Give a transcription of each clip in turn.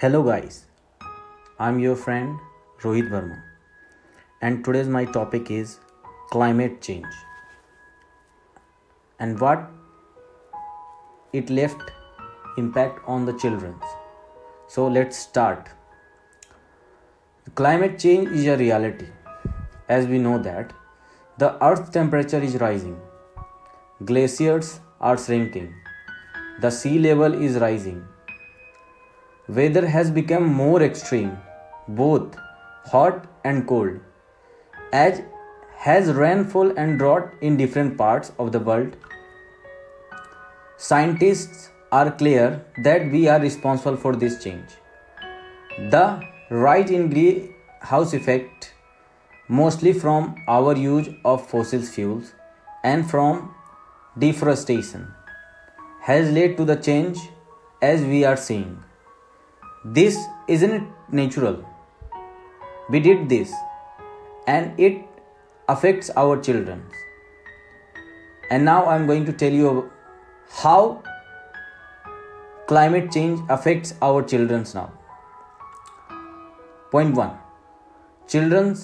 Hello guys, I'm your friend Rohit Verma and today's my topic is climate change and what it left impact on the children. So let's start. Climate change is a reality. As we know that the earth's temperature is rising, glaciers are shrinking, the sea level is rising. Weather has become more extreme, both hot and cold, as has rainfall and drought in different parts of the world. Scientists are clear that we are responsible for this change. The rise in greenhouse effect, mostly from our use of fossil fuels and from deforestation, has led to the change as we are seeing. This isn't natural. We did this and it affects our children. And now I'm going to tell you how climate change affects our children now. Point 1. Children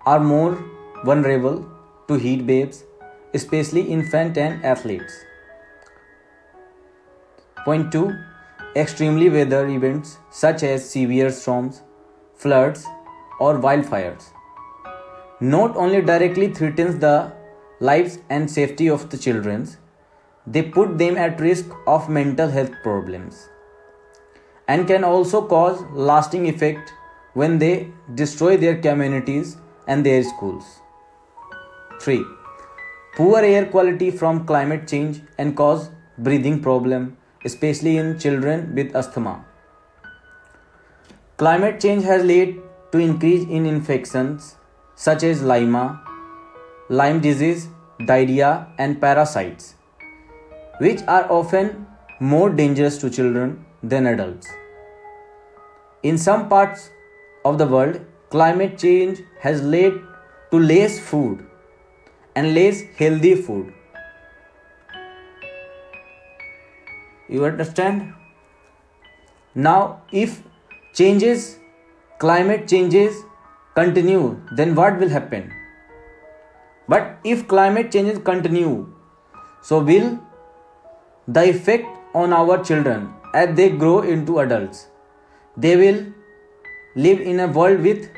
are more vulnerable to heat waves, especially infant and athletes. Point 2. Extremely weather events such as severe storms, floods, or wildfires not only directly threatens the lives and safety of the children, they put them at risk of mental health problems and can also cause lasting effect when they destroy their communities and their schools. 3. Poor air quality from climate change and cause breathing problem, especially in children with asthma. Climate change has led to increase in infections such as Lyme disease, diarrhea and parasites, which are often more dangerous to children than adults. In some parts of the world, climate change has led to less food and less healthy food. You understand? Now, if climate changes continue, then what will happen? But if climate changes continue, so will the effect on our children as they grow into adults. They will live in a world with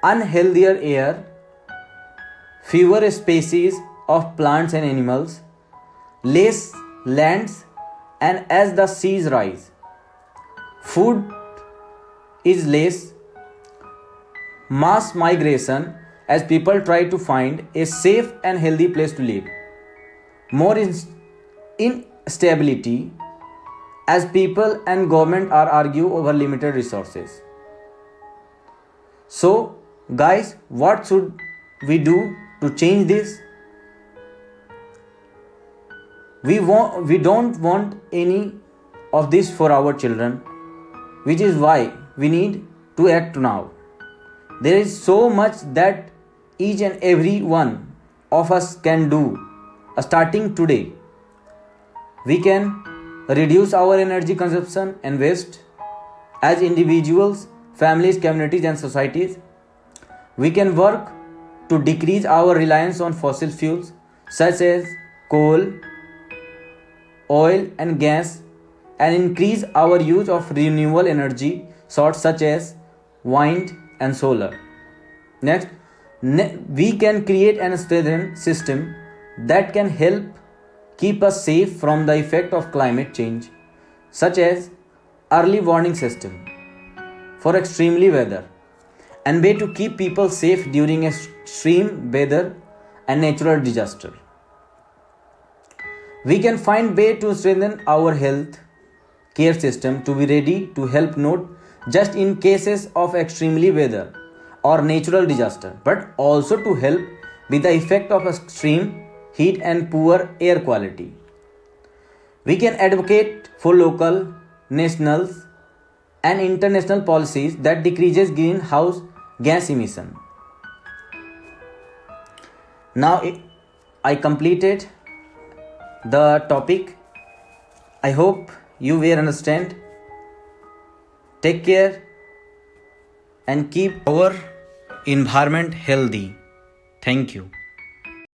unhealthier air, fewer species of plants and animals, less lands, and as the seas rise, food is less, mass migration as people try to find a safe and healthy place to live, more instability as people and government are argue over limited resources. So guys, what should we do to change this? We don't want any of this for our children, which is why we need to act now. There is so much that each and every one of us can do starting today. We can reduce our energy consumption and waste as individuals, families, communities and societies. We can work to decrease our reliance on fossil fuels such as coal, oil and gas and increase our use of renewable energy sources such as wind and solar. Next, we can create an strengthened system that can help keep us safe from the effect of climate change, such as early warning system for extremely weather and way to keep people safe during extreme weather and natural disaster. We can find way to strengthen our health care system to be ready to help not just in cases of extremely weather or natural disaster, but also to help with the effect of extreme heat and poor air quality. We can advocate for local, national and international policies that decreases greenhouse gas emission. Now I completed the topic. I hope you will understand Take care and keep our environment healthy. Thank you.